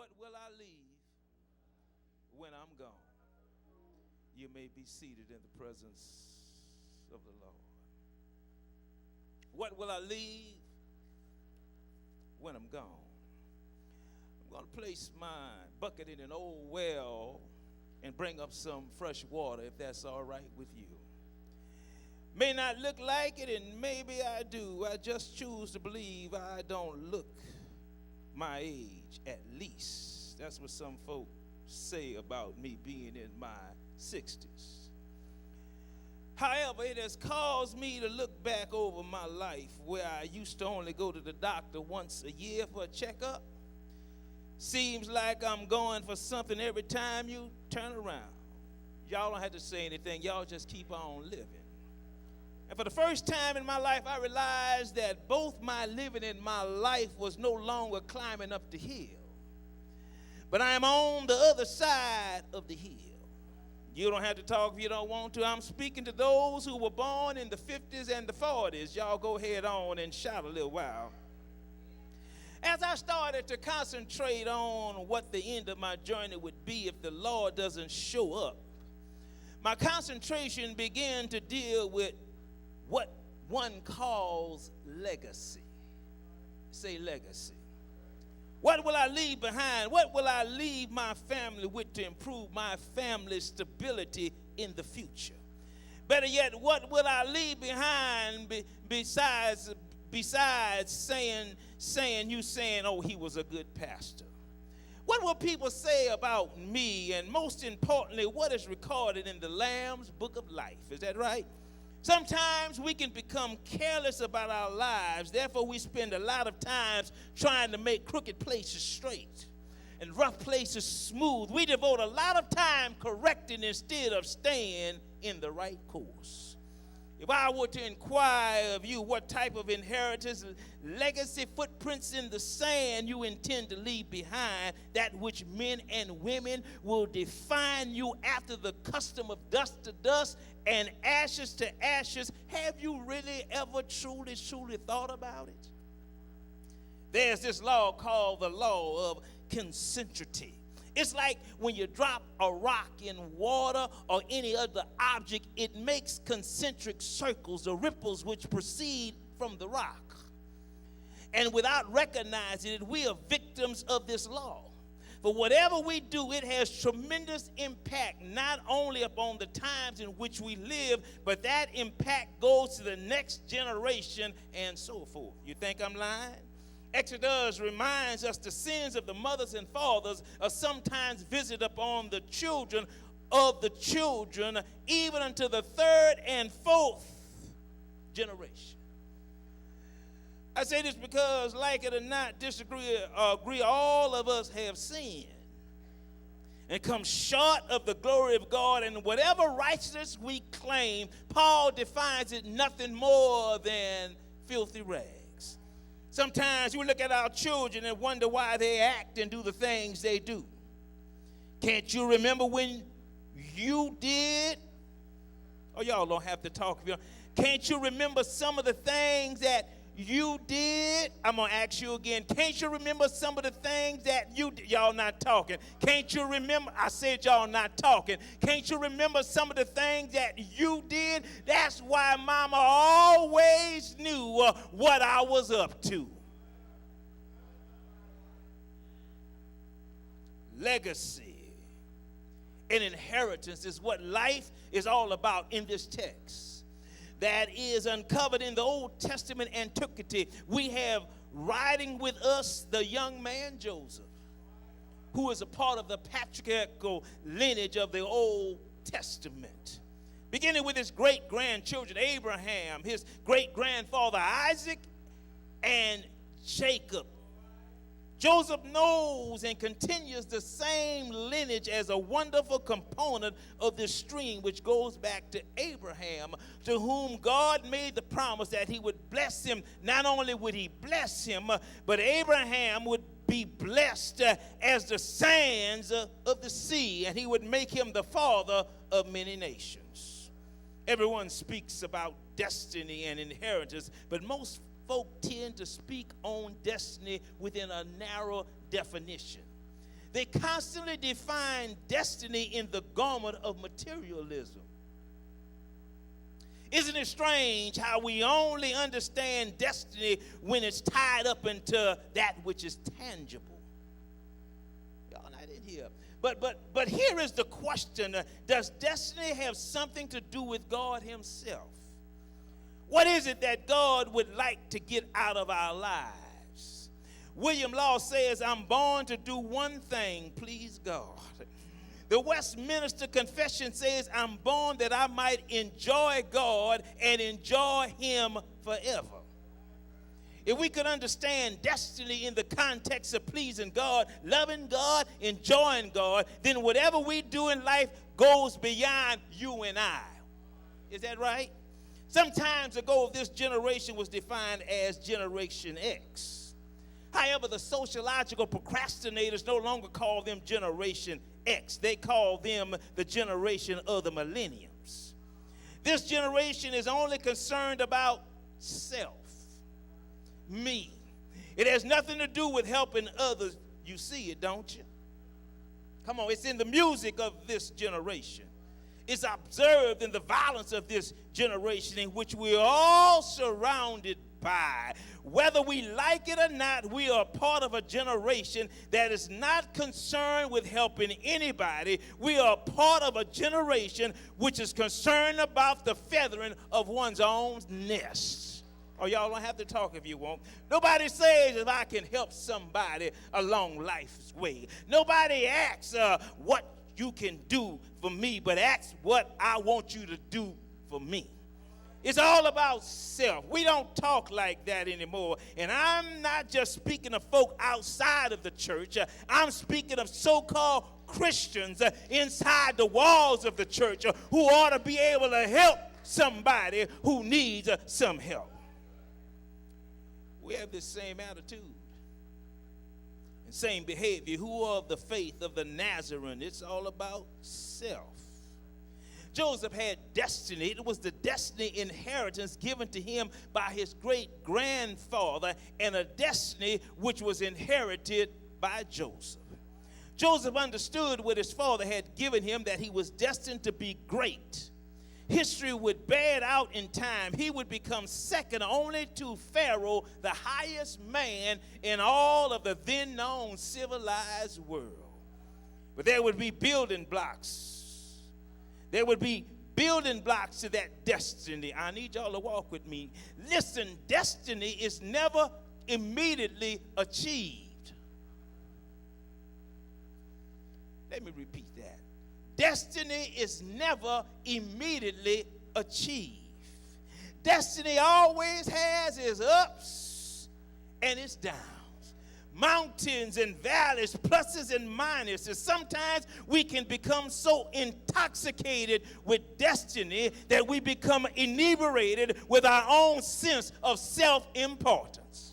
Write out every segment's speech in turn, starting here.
What will I leave when I'm gone? You may be seated in the presence of the Lord. What will I leave when I'm gone? I'm going to place my bucket in an old well and bring up some fresh water, if that's all right with you. May not look like it, and maybe I do. I just choose to believe I don't look my age, at least. That's what some folk say about me being in my 60s. However, it has caused me to look back over my life where I used to only go to the doctor once a year for a checkup. Seems like I'm going for something every time you turn around. Y'all don't have to say anything. Y'all just keep on living. And for the first time in my life, I realized that both my living and my life was no longer climbing up the hill, but I am on the other side of the hill. You don't have to talk if you don't want to. I'm speaking to those who were born in the 50s and the 40s. Y'all go ahead on and shout a little while. As I started to concentrate on what the end of my journey would be if the Lord doesn't show up, my concentration began to deal with what one calls legacy. Say legacy. What will I leave behind? What will I leave my family with to improve my family's stability in the future? Better yet, what will I leave behind besides saying, oh, he was a good pastor? What will people say about me? And most importantly, what is recorded in the Lamb's Book of Life? Is that right? Sometimes we can become careless about our lives. Therefore, we spend a lot of times trying to make crooked places straight and rough places smooth. We devote a lot of time correcting instead of staying in the right course. If I were to inquire of you what type of inheritance, legacy, footprints in the sand you intend to leave behind, that which men and women will define you after the custom of dust to dust and ashes to ashes, have you really ever truly thought about it? There's this law called the law of concentricity. It's like when you drop a rock in water or any other object, it makes concentric circles, the ripples which proceed from the rock. And without recognizing it, we are victims of this law. For whatever we do, it has tremendous impact, not only upon the times in which we live, but that impact goes to the next generation and so forth. You think I'm lying? Exodus reminds us the sins of the mothers and fathers are sometimes visited upon the children of the children, even unto the third and fourth generation. I say this because, like it or not, disagree or agree, all of us have sinned and come short of the glory of God, and whatever righteousness we claim, Paul defines it nothing more than filthy rags. Sometimes we look at our children and wonder why they act and do the things they do. Can't you remember when you did? Oh, y'all don't have to talk. Can't you remember some of the things that you did? I'm going to ask you again. Can't you remember some of the things that you did? Y'all not talking. Can't you remember? I said y'all not talking. Can't you remember some of the things that you did? That's why Mama always knew what I was up to. Legacy and inheritance is what life is all about in this text. That is uncovered in the Old Testament antiquity. We have riding with us the young man Joseph, who is a part of the patriarchal lineage of the Old Testament. Beginning with his great-grandchildren, Abraham, his great-grandfather Isaac, and Jacob. Joseph knows and continues the same lineage as a wonderful component of this stream, which goes back to Abraham, to whom God made the promise that he would bless him. Not only would he bless him, but Abraham would be blessed as the sands of the sea, and he would make him the father of many nations. Everyone speaks about destiny and inheritance, but most folk tend to speak on destiny within a narrow definition. They constantly define destiny in the garment of materialism. Isn't it strange how we only understand destiny when it's tied up into that which is tangible? Y'all not in here. But here is the question. Does destiny have something to do with God himself? What is it that God would like to get out of our lives? William Law says, I'm born to do one thing, please God. The Westminster Confession says, I'm born that I might enjoy God and enjoy him forever. If we could understand destiny in the context of pleasing God, loving God, enjoying God, then whatever we do in life goes beyond you and I. Is that right? Some time ago, this generation was defined as Generation X. However, the sociological procrastinators no longer call them Generation X. They call them the generation of the millenniums. This generation is only concerned about self, me. It has nothing to do with helping others. You see it, don't you? Come on, it's in the music of this generation. It's observed in the violence of this generation in which we're all surrounded by. Whether we like it or not, we are part of a generation that is not concerned with helping anybody. We are part of a generation which is concerned about the feathering of one's own nest. Oh, y'all don't have to talk if you want. Nobody says if I can help somebody along life's way. Nobody asks what you can do for me, but asks what I want you to do for me. It's all about self. We don't talk like that anymore. And I'm not just speaking of folk outside of the church. I'm speaking of so-called Christians inside the walls of the church who ought to be able to help somebody who needs some help. We have this same attitude and same behavior. Who are of the faith of the Nazarene? It's all about self. Joseph had destiny. It was the destiny inheritance given to him by his great-grandfather, and a destiny which was inherited by Joseph. Joseph understood what his father had given him, that he was destined to be great. History would bear it out in time. He would become second only to Pharaoh, the highest man in all of the then known civilized world. But there would be building blocks. There would be building blocks to that destiny. I need y'all to walk with me. Listen, destiny is never immediately achieved. Let me repeat that. Destiny is never immediately achieved. Destiny always has its ups and its downs. Mountains and valleys, pluses and minuses. Sometimes we can become so intoxicated with destiny that we become inebriated with our own sense of self-importance.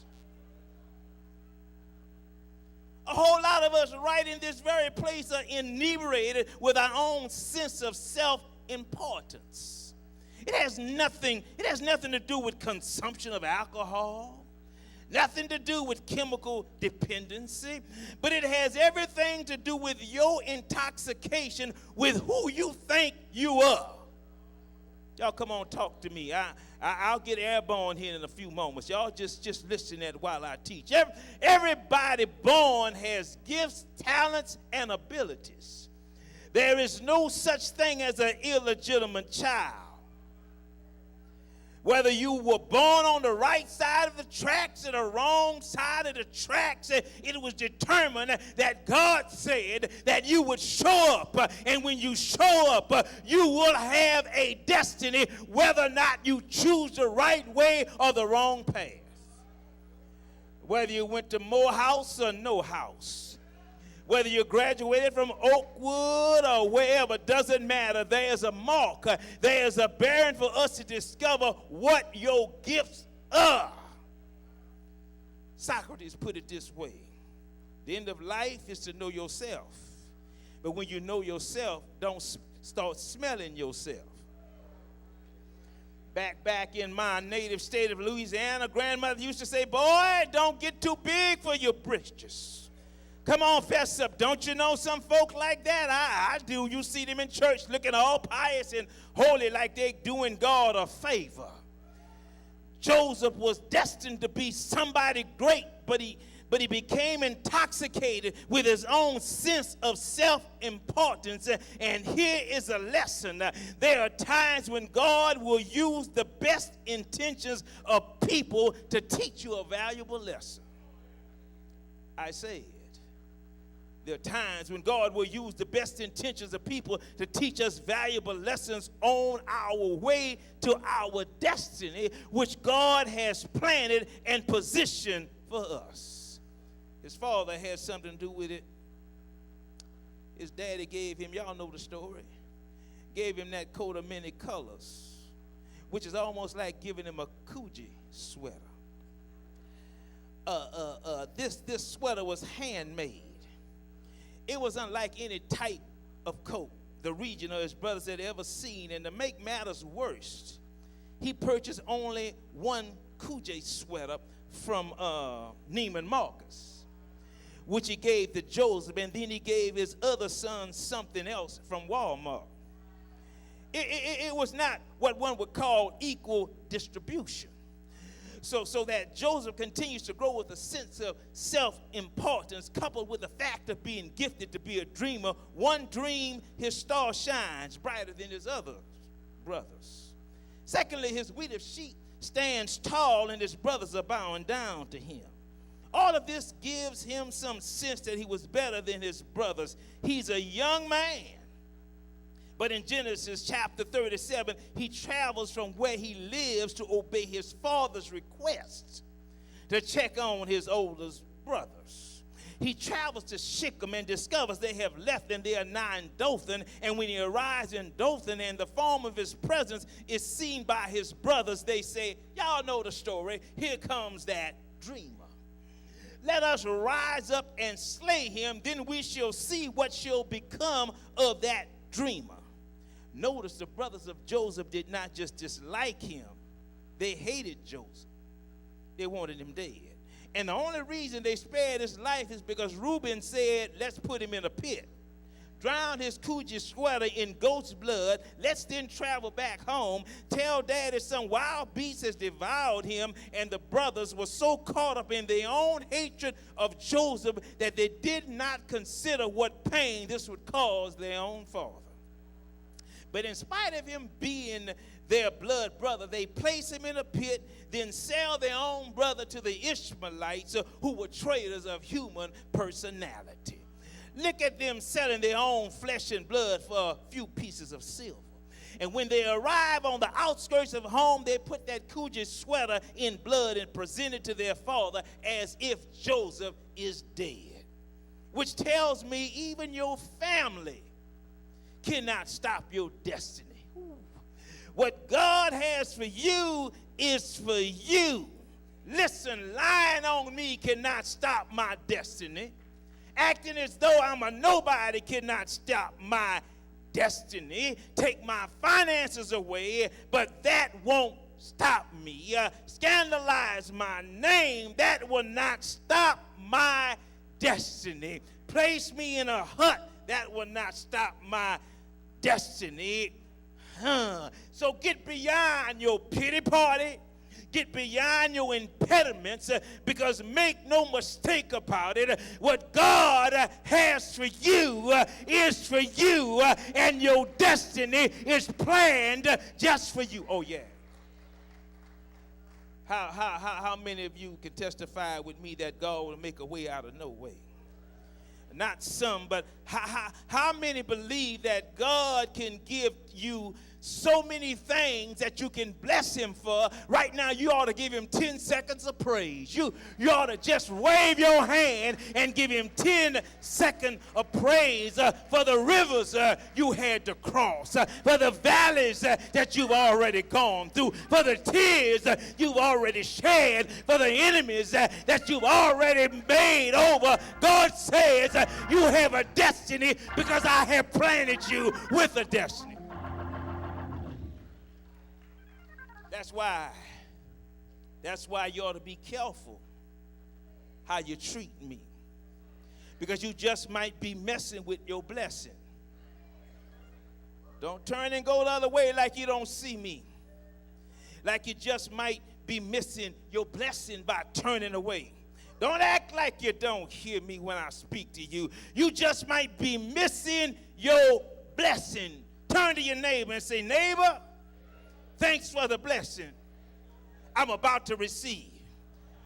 A whole lot of us right in this very place are inebriated with our own sense of self-importance. It has nothing to do with consumption of alcohol. Nothing to do with chemical dependency, but it has everything to do with your intoxication with who you think you are. Y'all come on, talk to me. I'll get airborne here in a few moments. Y'all just listen at while I teach. Everybody born has gifts, talents, and abilities. There is no such thing as an illegitimate child. Whether you were born on the right side of the tracks or the wrong side of the tracks, it was determined that God said that you would show up. And when you show up, you will have a destiny, whether or not you choose the right way or the wrong path. Whether you went to Morehouse or no house. Whether you graduated from Oakwood or wherever, doesn't matter. There's a mark. There's a bearing for us to discover what your gifts are. Socrates put it this way. The end of life is to know yourself. But when you know yourself, don't start smelling yourself. Back in my native state of Louisiana, grandmother used to say, boy, don't get too big for your britches. Come on, fess up. Don't you know some folk like that? I do. You see them in church looking all pious and holy like they doing God a favor. Joseph was destined to be somebody great, but he became intoxicated with his own sense of self-importance. And here is a lesson. There are times when God will use the best intentions of people to teach you a valuable lesson. I say it. There are times when God will use the best intentions of people to teach us valuable lessons on our way to our destiny, which God has planted and positioned for us. His father had something to do with it. His daddy gave him, y'all know the story, gave him that coat of many colors, which is almost like giving him a Coogi sweater. This sweater was handmade. It was unlike any type of coat the Regent or his brothers had ever seen. And to make matters worse, he purchased only one Coogi sweater from Neiman Marcus, which he gave to Joseph, and then he gave his other son something else from Walmart. It was not what one would call equal distribution. So that Joseph continues to grow with a sense of self-importance, coupled with the fact of being gifted to be a dreamer. One dream, his star shines brighter than his other brothers. Secondly, his wheat of sheep stands tall, and his brothers are bowing down to him. All of this gives him some sense that he was better than his brothers. He's a young man. But in Genesis chapter 37, he travels from where he lives to obey his father's request to check on his oldest brothers. He travels to Shechem and discovers they have left and they are now in Dothan. And when he arrives in Dothan and the form of his presence is seen by his brothers, they say, y'all know the story. Here comes that dreamer. Let us rise up and slay him. Then we shall see what shall become of that dreamer. Notice the brothers of Joseph did not just dislike him. They hated Joseph. They wanted him dead. And the only reason they spared his life is because Reuben said, let's put him in a pit. Drown his Coogi sweater in goat's blood. Let's then travel back home. Tell daddy some wild beast has devoured him. And the brothers were so caught up in their own hatred of Joseph that they did not consider what pain this would cause their own father. But in spite of him being their blood brother, they place him in a pit, then sell their own brother to the Ishmaelites, who were traitors of human personality. Look at them selling their own flesh and blood for a few pieces of silver. And when they arrive on the outskirts of home, they put that Coogi sweater in blood and present it to their father as if Joseph is dead. Which tells me even your family cannot stop your destiny. What God has for you is for you. Listen, lying on me cannot stop my destiny. Acting as though I'm a nobody cannot stop my destiny. Take my finances away, but that won't stop me. Scandalize my name, that will not stop my destiny. Place me in a hut, that will not stop my destiny. So get beyond your pity party. Get beyond your impediments, because make no mistake about it, what God has for you is for you, and your destiny is planned just for you. Oh yeah. How many of you can testify with me that God will make a way out of no way? Not some, but how many believe that God can give you so many things that you can bless him for? Right now, you ought to give him 10 seconds of praise. You ought to just wave your hand and give him 10 seconds of praise for the rivers you had to cross, for the valleys that you've already gone through, for the tears you've already shed, for the enemies that you've already made over. God says you have a destiny because I have planted you with a destiny. That's why you ought to be careful how you treat me. because you just might be messing with your blessing. Don't turn and go the other way like you don't see me. Like you just might be missing your blessing by turning away. Don't act like you don't hear me when I speak to you. You just might be missing your blessing. Turn to your neighbor and say, neighbor, thanks for the blessing I'm about to receive.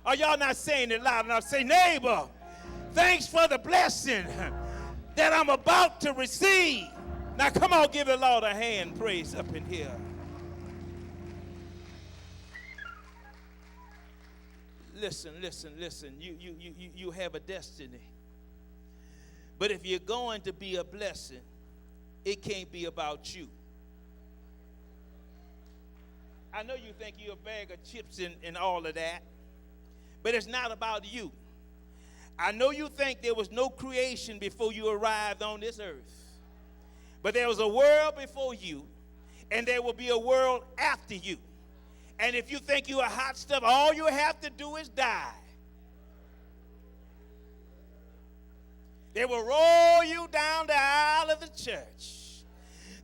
Are y'all not saying it loud enough? Say, neighbor, thanks for the blessing that I'm about to receive. Now, come on, give the Lord a hand praise up in here. Listen. You have a destiny. But if you're going to be a blessing, it can't be about you. I know you think you're a bag of chips and all of that, but it's not about you. I know you think there was no creation before you arrived on this earth. But there was a world before you, and there will be a world after you. And if you think you are hot stuff, all you have to do is die. They will roll you down the aisle of the church.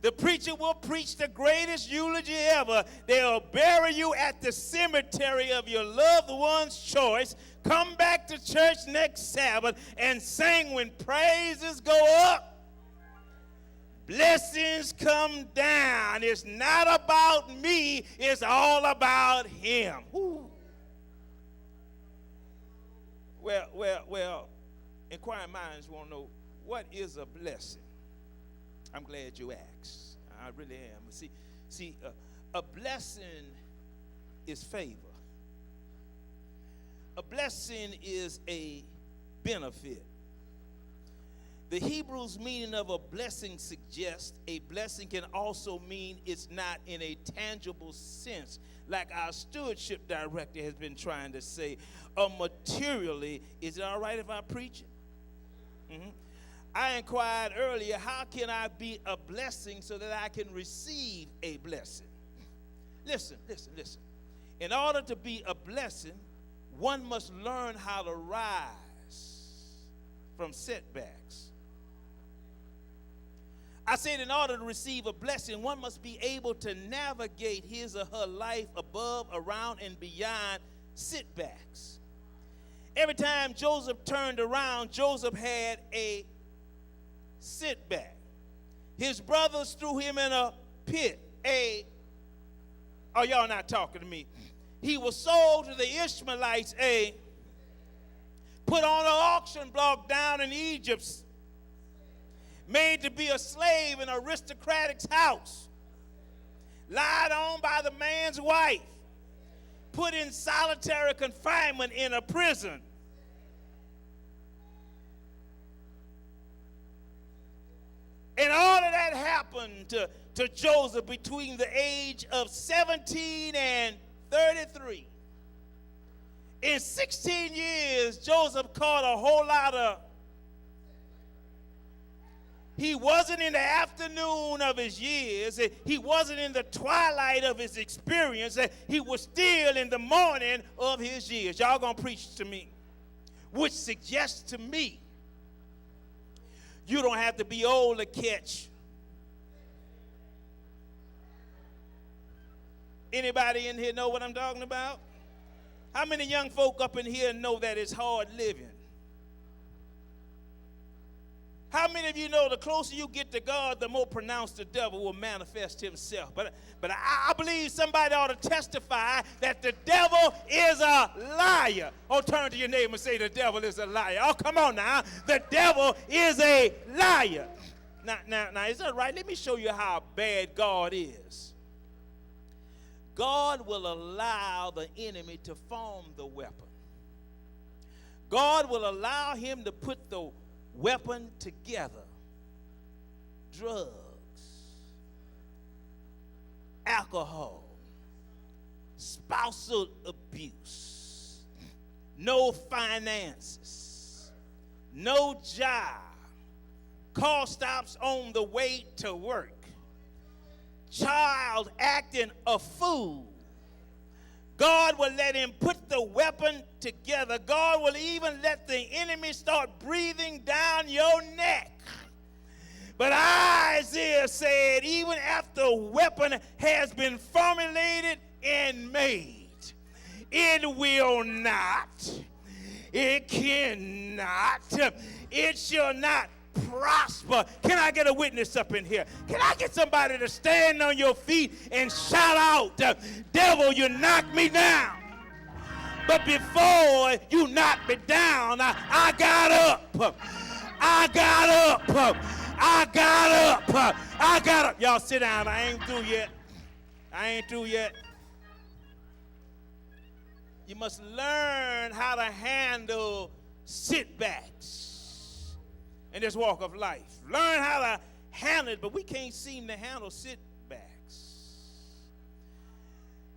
The preacher will preach the greatest eulogy ever. They'll bury you at the cemetery of your loved one's choice. Come back to church next Sabbath and sing when praises go up. Blessings come down. It's not about me. It's all about him. Woo. Well, inquiring minds want to know, what is a blessing? I'm glad you asked. I really am. See, a blessing is favor. A blessing is a benefit. The Hebrew's meaning of a blessing suggests a blessing can also mean it's not in a tangible sense, like our stewardship director has been trying to say. Materially, is it all right if I preach it? Mm-hmm. I inquired earlier, how can I be a blessing so that I can receive a blessing? Listen. In order to be a blessing, one must learn how to rise from setbacks. I said in order to receive a blessing, one must be able to navigate his or her life above, around, and beyond setbacks. Every time Joseph turned around, Joseph had a setback. His brothers threw him in a pit. Oh, y'all not talking to me. He was sold to the Ishmaelites, put on an auction block down in Egypt, made to be a slave in an aristocratic's house, lied on by the man's wife, put in solitary confinement in a prison. And all of that happened to Joseph between the age of 17 and 33. In 16 years, Joseph caught a whole lot of. He wasn't in the afternoon of his years. He wasn't in the twilight of his experience. He was still in the morning of his years. Y'all gonna preach to me. Which suggests to me you don't have to be old to catch. Anybody in here know what I'm talking about? How many young folk up in here know that it's hard living? How many of you know the closer you get to God, the more pronounced the devil will manifest himself? But I believe somebody ought to testify that the devil is a liar. Oh, turn to your neighbor and say the devil is a liar. Oh, come on now. The devil is a liar. Now, is that right? Let me show you how bad God is. God will allow the enemy to form the weapon. God will allow him to put the weapon together. Drugs, alcohol, spousal abuse, no finances, no job, car stops on the way to work, child acting a fool, God will let him put the weapon together. God will even let the enemy start breathing down your neck. But Isaiah said, even after a weapon has been formulated and made, it will not, it cannot, it shall not prosper. Can I get a witness up in here? Can I get somebody to stand on your feet and shout out, devil, you knocked me down. But before you knocked me down, I got up. I got up. I got up. I got up. Y'all sit down. I ain't through yet. I ain't through yet. You must learn how to handle setbacks in this walk of life. Learn how to handle it, but we can't seem to handle setbacks.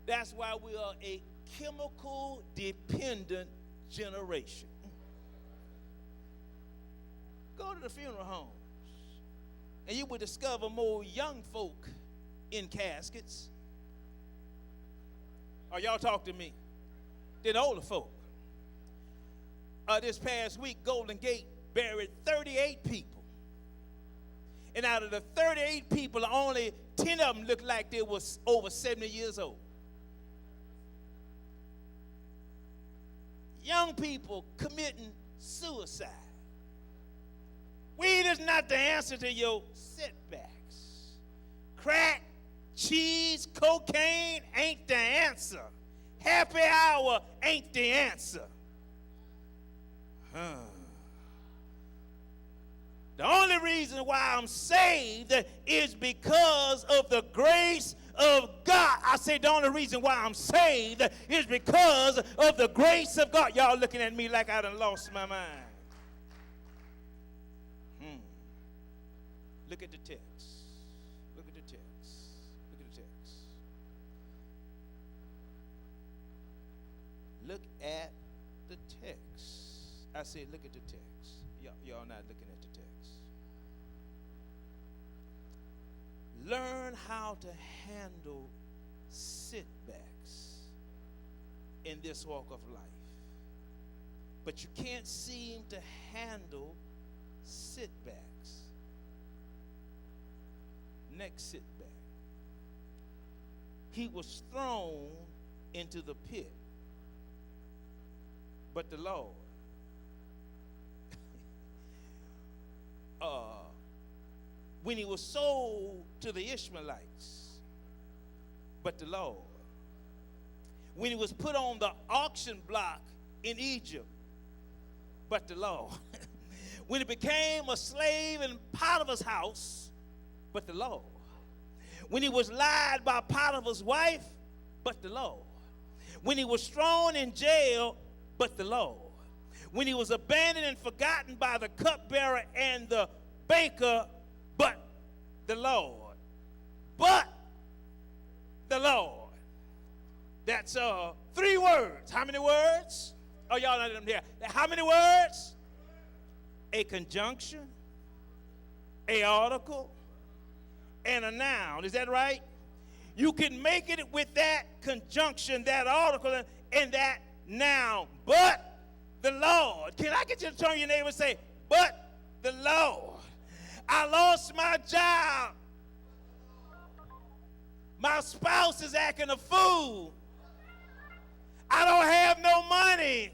That's why we are a chemical dependent generation. Go to the funeral homes, and you will discover more young folk in caskets. Or y'all talk to me. Than older folk. This past week, Golden Gate buried 38 people. And out of the 38 people, only 10 of them looked like they was over 70 years old. Young people committing suicide. Weed is not the answer to your setbacks. Crack, cheese, cocaine ain't the answer. Happy hour ain't the answer. The only reason why I'm saved is because of the grace of God. I say the only reason why I'm saved is because of the grace of God. Y'all looking at me like I done lost my mind. Look at the text. Look at the text. Look at the text. Look at the text. I said, look at the text. Y'all not looking at the text. Learn how to handle setbacks in this walk of life. But you can't seem to handle setbacks. Next setback. He was thrown into the pit. But the Lord, when he was sold to the Ishmaelites, but the Lord, when he was put on the auction block in Egypt, but the Lord, when he became a slave in Potiphar's house, but the Lord, when he was lied by Potiphar's wife, but the Lord, when he was thrown in jail, but the Lord, when he was abandoned and forgotten by the cupbearer and the baker, but the Lord, but the Lord. That's 3 words. How many words? Oh, y'all know them here. How many words? A conjunction, a article, and a noun. Is that right? You can make it with that conjunction, that article, and that noun. But the Lord. Can I get you to turn to your neighbor and say, but the Lord. I lost my job. My spouse is acting a fool. I don't have no money.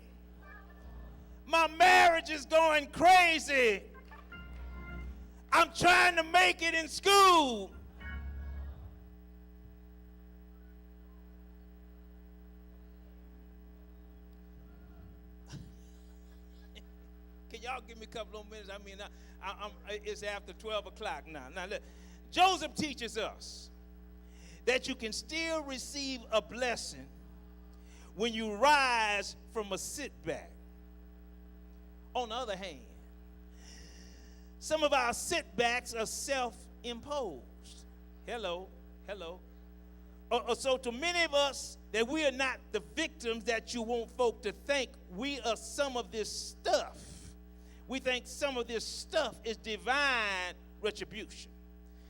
My marriage is going crazy. I'm trying to make it in school. Can y'all give me a couple of minutes? I mean, it's after 12 o'clock now. Now, look, Joseph teaches us that you can still receive a blessing when you rise from a setback. On the other hand, some of our setbacks are self-imposed. Hello. So to many of us, that we are not the victims that you want folk to think we are some of this stuff. We think some of this stuff is divine retribution.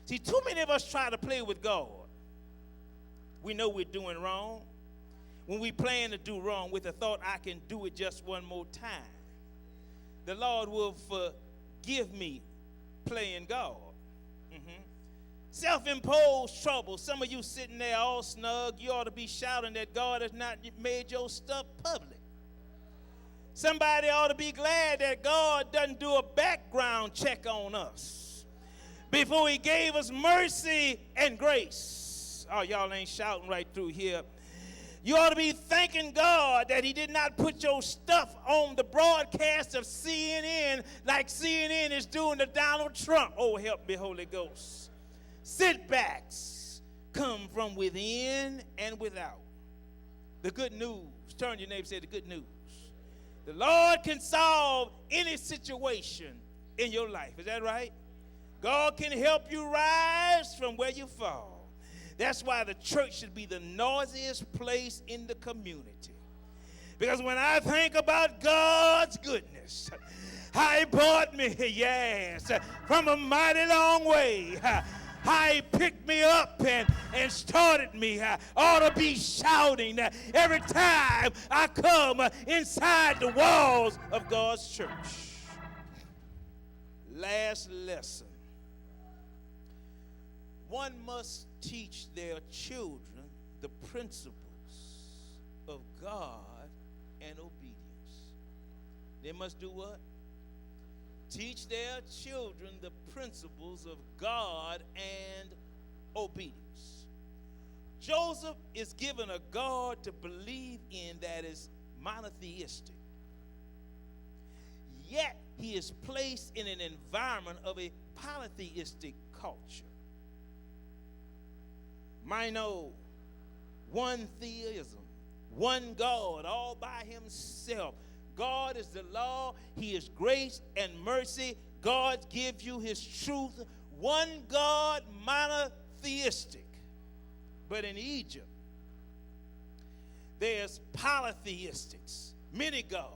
See, too many of us try to play with God. We know we're doing wrong. when we plan to do wrong with the thought, I can do it just one more time, the Lord will forgive me playing God. Self-imposed trouble. Some of you sitting there all snug, you ought to be shouting that God has not made your stuff public. Somebody ought to be glad that God doesn't do a background check on us before he gave us mercy and grace. Oh, y'all ain't shouting right through here. You ought to be thanking God that he did not put your stuff on the broadcast of CNN like CNN is doing to Donald Trump. Oh, help me, Holy Ghost. Setbacks come from within and without. The good news. Turn to your neighbor and say the good news. The Lord can solve any situation in your life. Is that right? God can help you rise from where you fall. That's why the church should be the noisiest place in the community. Because when I think about God's goodness, how he brought me, yes, from a mighty long way. How he picked me up and started me. I ought to be shouting every time I come inside the walls of God's church. Last lesson. One must teach their children the principles of God and obedience. They must do what? Teach their children the principles of God and obedience. Joseph is given a God to believe in that is monotheistic. Yet he is placed in an environment of a polytheistic culture. Mono, one theism, one God, all by himself. God is the law. He is grace and mercy. God gives you his truth. One God, monotheistic. But in Egypt, there's polytheistics, many gods.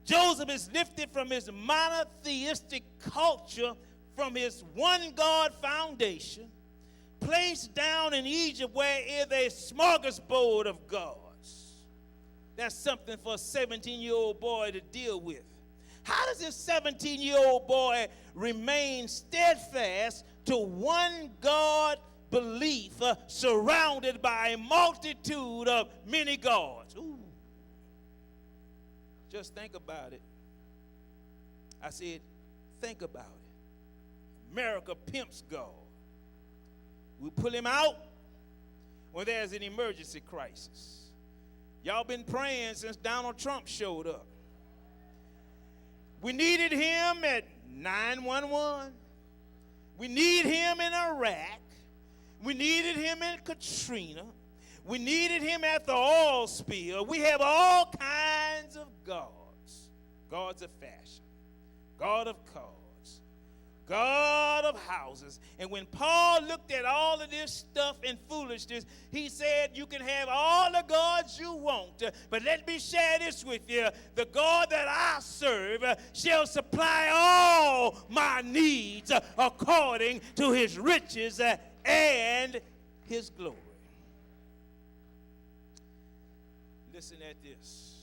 Joseph is lifted from his monotheistic culture, from his one God foundation, placed down in Egypt where is a smorgasbord of gods. That's something for a 17-year-old boy to deal with. How does this 17-year-old boy remain steadfast to one God belief surrounded by a multitude of many gods? Ooh. Just think about it. I said, think about it. America pimps God. We pull him out when there's an emergency crisis. Y'all been praying since Donald Trump showed up. We needed him at 911. We need him in Iraq. We needed him in Katrina. We needed him at the oil spill. We have all kinds of gods. Gods of fashion. God of cars. God of houses. And when Paul looked at all of this stuff and foolishness, he said, you can have all the gods you want, but let me share this with you. The God that I serve shall supply all my needs according to his riches and his glory. Listen at this.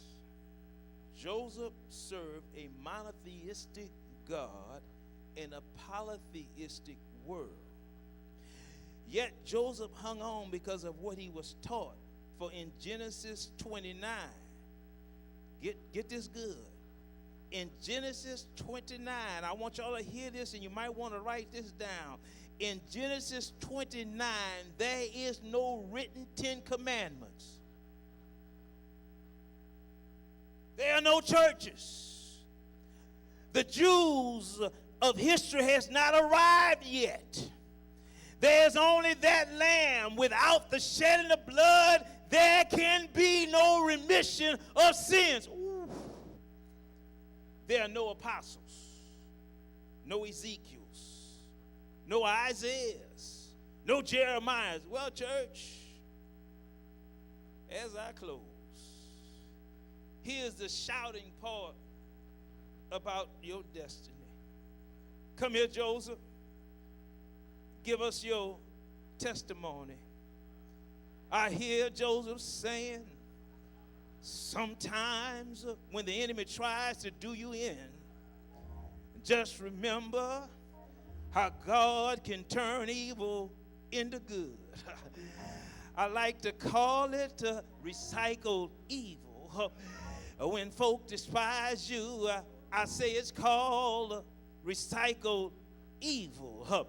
Joseph served a monotheistic God in a polytheistic world. Yet Joseph hung on because of what he was taught. For in Genesis 29, get this good. In Genesis 29, I want y'all to hear this, and you might want to write this down. In Genesis 29, there is no written 10 commandments. There are no churches. The Jews of history has not arrived yet. There's only that lamb. Without the shedding of blood, there can be no remission of sins. Ooh. There are no apostles, no Ezekiels, no Isaiahs, no Jeremiahs. Well, church, as I close, here's the shouting part about your destiny. Come here, Joseph. Give us your testimony. I hear Joseph saying, sometimes when the enemy tries to do you in, just remember how God can turn evil into good. I like to call it recycled evil. When folk despise you, I say it's called recycled evil.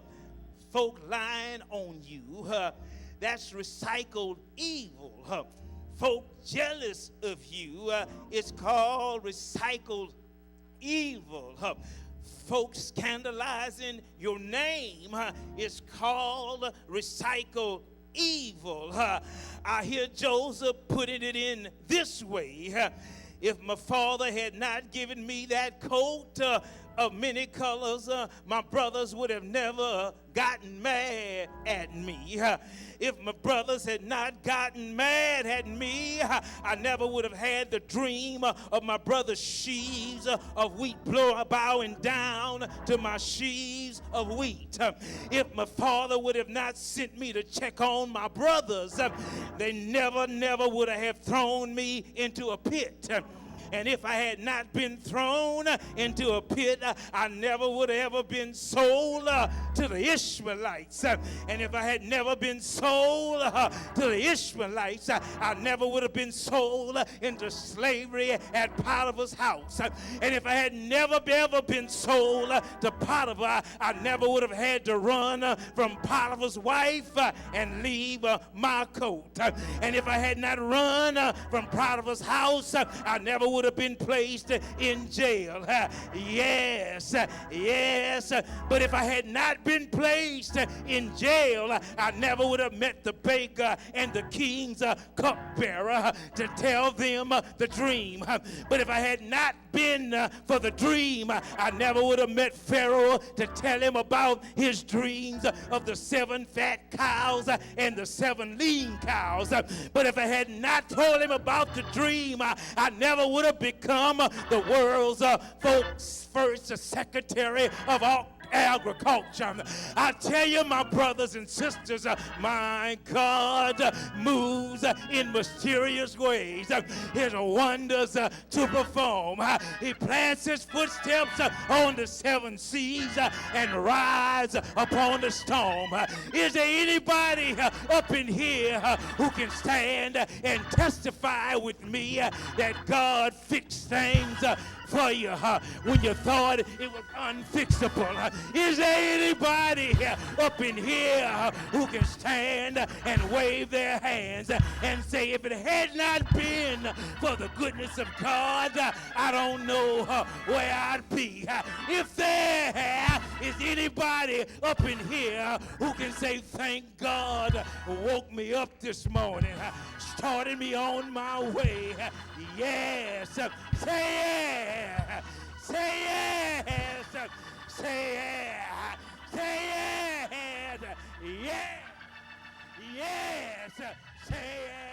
Folk lying on you, that's recycled evil. Folk jealous of you, it's called recycled evil. Folks scandalizing your name, it's called recycled evil. I hear Joseph putting it in this way. If my father had not given me that coat of many colors, my brothers would have never gotten mad at me. If my brothers had not gotten mad at me, I never would have had the dream of my brother's sheaves of wheat bowing down to my sheaves of wheat. If my father would have not sent me to check on my brothers, they never would have thrown me into a pit. And if I had not been thrown into a pit, I never would have ever been sold to the Ishmaelites. And if I had never been sold to the Ishmaelites, I never would have been sold into slavery at Potiphar's house. And if I had never ever been sold to Potiphar, I never would have had to run from Potiphar's wife and leave my coat. And if I had not run from Potiphar's house, I never would have been placed in jail. Yes. But if I had not been placed in jail, I never would have met the baker and the king's cupbearer to tell them the dream. But if I had not been for the dream, I never would have met Pharaoh to tell him about his dreams of the 7 fat cows and the 7 lean cows. But if I had not told him about the dream, I never would have become the world's first secretary of all agriculture. I tell you, my brothers and sisters, my God moves in mysterious ways. His wonders to perform. He plants his footsteps on the 7 seas and rides upon the storm. Is there anybody up in here who can stand and testify with me that God fixed things for you when you thought it was unfixable? Is there anybody up in here who can stand and wave their hands and say, if it had not been for the goodness of God, I don't know where I'd be? If there is anybody up in here who can say, thank God woke me up this morning, started me on my way. Yes. Say yeah. Say yes. Say yeah. Say yes. Yeah. Yes. Say yes.